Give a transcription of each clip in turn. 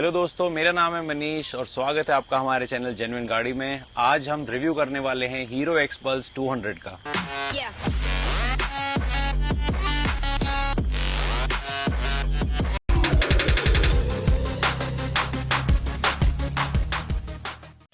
Hello दोस्तों, मेरा नाम है मनीष और स्वागत है आपका हमारे चैनल जेन्युइन गाड़ी में। आज हम रिव्यू करने वाले हैं हीरो एक्सपल्स 200 का।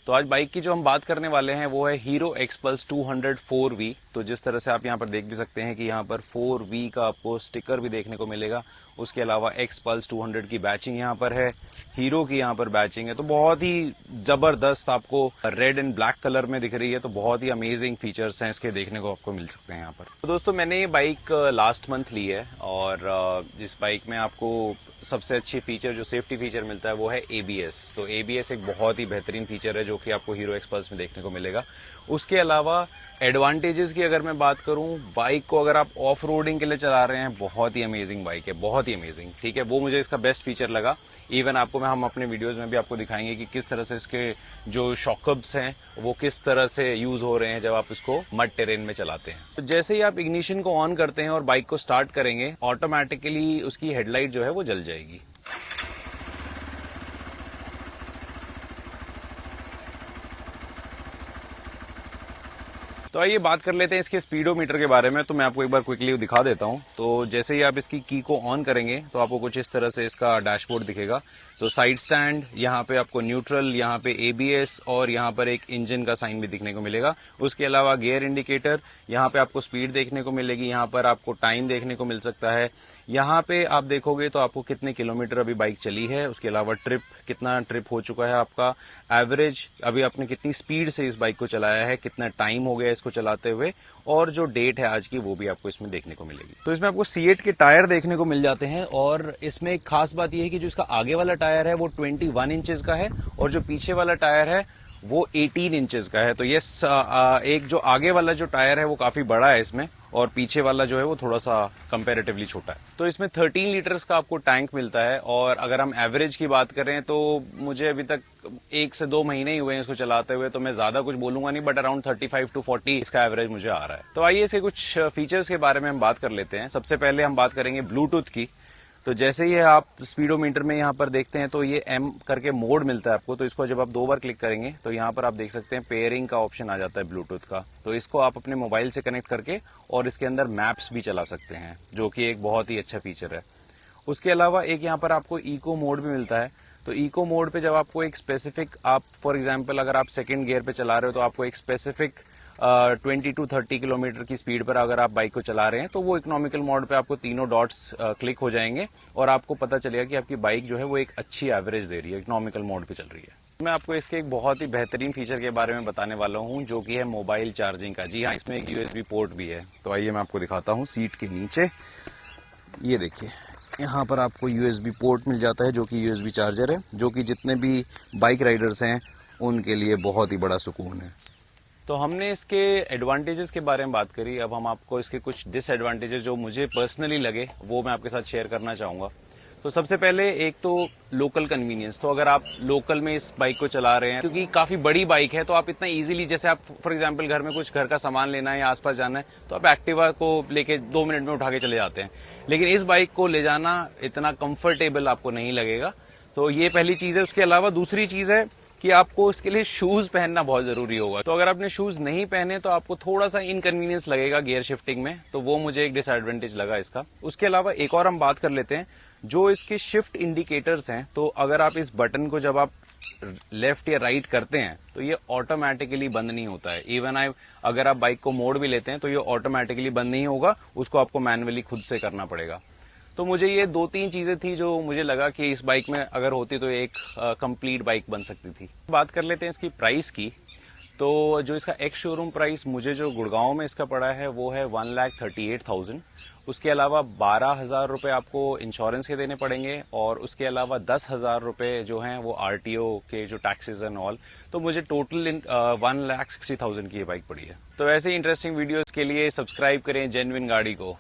तो आज बाइक की जो हम बात करने वाले हैं वो है हीरो एक्सपल्स 200 4V। तो जिस तरह से आप यहाँ पर देख भी सकते हैं कि यहाँ पर 4V का आपको स्टिकर भी देखने को मिलेगा। उसके अलावा एक्सपल्स 200 की बैचिंग यहाँ पर है, हीरो की यहाँ पर बैचिंग है। तो बहुत ही जबरदस्त आपको रेड एंड ब्लैक कलर में दिख रही है। तो बहुत ही अमेजिंग फीचर्स हैं इसके, देखने को आपको मिल सकते हैं यहाँ पर। तो दोस्तों, मैंने ये बाइक लास्ट मंथ ली है और इस बाइक में आपको सबसे अच्छी फीचर जो सेफ्टी फीचर मिलता है वो है ABS। तो ABS एक बहुत ही बेहतरीन फीचर है जो कि आपको हीरो एक्सपल्स में देखने को मिलेगा। उसके अलावा एडवांटेजेस की अगर मैं बात करूं, बाइक को अगर आप ऑफ रोडिंग के लिए चला रहे हैं, बहुत ही अमेजिंग बाइक है, बहुत ही अमेजिंग। ठीक है, वो मुझे इसका बेस्ट फीचर लगा। इवन आपको हम अपने वीडियोस में भी आपको दिखाएंगे कि किस तरह से इसके जो शॉकअप्स हैं वो किस तरह से यूज हो रहे हैं जब आप इसको मड टेरेन में चलाते हैं। तो जैसे ही आप इग्निशन को ऑन करते हैं और बाइक को स्टार्ट करेंगे, ऑटोमेटिकली उसकी हेडलाइट जो है वो जल जाएगी। तो आइए बात कर लेते हैं इसके स्पीडोमीटर के बारे में। तो मैं आपको एक बार क्विकली दिखा देता हूं। तो जैसे ही आप इसकी की को ऑन करेंगे तो आपको कुछ इस तरह से इसका डैशबोर्ड दिखेगा। तो साइड स्टैंड, यहाँ पे आपको न्यूट्रल, यहाँ पे ABS और यहाँ पर एक इंजन का साइन भी दिखने को मिलेगा। उसके अलावा गियर इंडिकेटर, यहाँ पे आपको स्पीड देखने को मिलेगी, यहाँ पर आपको टाइम देखने को मिल सकता है। यहाँ पे आप देखोगे तो आपको कितने किलोमीटर अभी बाइक चली है। उसके अलावा कितना ट्रिप हो चुका है आपका, एवरेज अभी आपने कितनी स्पीड से इस बाइक को चलाया है, कितना टाइम हो गया इसको चलाते हुए, और जो डेट है आज की वो भी आपको इसमें देखने को मिलेगी। तो इसमें आपको C8 के टायर देखने को मिल जाते हैं और इसमें एक खास बात यह है कि जो इसका आगे वाला टायर है वो 21 इंचेस का है और जो पीछे वाला टायर है वो 18 इंचेस का है। तो ये एक जो आगे वाला जो टायर है वो काफी बड़ा है इसमें और पीछे वाला जो है वो थोड़ा सा कंपैरेटिवली छोटा है। तो इसमें 13 लीटर्स का आपको टैंक मिलता है और अगर हम एवरेज की बात करें तो मुझे अभी तक 1 से 2 महीने ही हुए हैं इसको चलाते हुए, तो मैं ज्यादा कुछ बोलूंगा नहीं, बट अराउंड 35 to 40 इसका एवरेज मुझे आ रहा है। तो आइए इसके कुछ फीचर्स के बारे में हम बात कर लेते हैं। सबसे पहले हम बात करेंगे ब्लूटूथ की। तो जैसे ही आप स्पीडोमीटर में यहाँ पर देखते हैं तो ये M करके मोड मिलता है आपको। तो इसको जब आप 2 बार क्लिक करेंगे तो यहाँ पर आप देख सकते हैं पेयरिंग का ऑप्शन आ जाता है ब्लूटूथ का। तो इसको आप अपने मोबाइल से कनेक्ट करके और इसके अंदर मैप्स भी चला सकते हैं, जो कि एक बहुत ही अच्छा फीचर है। उसके अलावा एक यहाँ पर आपको इको मोड भी मिलता है। तो इको मोड पे जब आपको एक स्पेसिफिक, आप फॉर एग्जांपल अगर आप सेकंड गियर पे चला रहे हो तो आपको एक स्पेसिफिक 20 to 30 किलोमीटर की स्पीड पर अगर आप बाइक को चला रहे हैं तो वो इकोनॉमिकल मोड पे आपको तीनों डॉट्स क्लिक हो जाएंगे और आपको पता चलेगा कि आपकी बाइक जो है वो एक अच्छी एवरेज दे रही है, इकोनॉमिकल मोड पे चल रही है। मैं आपको इसके एक बहुत ही बेहतरीन फीचर के बारे में बताने वाला हूँ जो कि है मोबाइल चार्जिंग का। जी हाँ, इसमें एक USB पोर्ट भी है। तो आइए मैं आपको दिखाता हूँ। सीट के नीचे ये देखिए, यहाँ पर आपको USB पोर्ट मिल जाता है जो कि USB चार्जर है, जो कि जितने भी बाइक राइडर्स हैं उनके लिए बहुत ही बड़ा सुकून है। तो हमने इसके एडवांटेजेस के बारे में बात करी। अब हम आपको इसके कुछ डिसएडवांटेजेस जो मुझे पर्सनली लगे वो मैं आपके साथ शेयर करना चाहूँगा। तो सबसे पहले एक तो लोकल कन्वीनियंस। तो अगर आप लोकल में इस बाइक को चला रहे हैं, क्योंकि काफ़ी बड़ी बाइक है, तो आप इतना इजीली, जैसे आप फॉर एग्जांपल घर में कुछ घर का सामान लेना है या आसपास जाना है तो आप एक्टिवा को लेके 2 मिनट में उठा के चले जाते हैं। लेकिन इस बाइक को ले जाना इतना कंफर्टेबल आपको नहीं लगेगा। तो ये पहली चीज़ है। उसके अलावा दूसरी चीज़ है कि आपको इसके लिए शूज पहनना बहुत जरूरी होगा। तो अगर आपने शूज नहीं पहने तो आपको थोड़ा सा इनकन्वीनियंस लगेगा गियर शिफ्टिंग में। तो वो मुझे एक डिसएडवांटेज लगा इसका। उसके अलावा एक और हम बात कर लेते हैं जो इसके शिफ्ट इंडिकेटर्स हैं। तो अगर आप इस बटन को जब आप लेफ्ट या राइट करते हैं तो ये ऑटोमेटिकली बंद नहीं होता है। इवन अगर आप बाइक को मोड़ भी लेते हैं तो ये ऑटोमेटिकली बंद नहीं होगा, उसको आपको मैनुअली खुद से करना पड़ेगा। तो मुझे ये 2-3 चीजें थी जो मुझे लगा कि इस बाइक में अगर होती तो एक कंप्लीट बाइक बन सकती थी। बात कर लेते हैं इसकी प्राइस की। तो जो इसका एक्स शोरूम प्राइस मुझे जो गुड़गांव में इसका पड़ा है वो है 1,38,000। उसके अलावा 12,000 रुपये आपको इंश्योरेंस के देने पड़ेंगे और उसके अलावा 10,000 रुपये जो हैं वो RTO के जो टैक्सेस एंड ऑल। तो मुझे टोटल 1,60,000 की ये बाइक पड़ी है। तो ऐसे ही इंटरेस्टिंग वीडियोस के लिए सब्सक्राइब करें जेन्युइन गाड़ी को।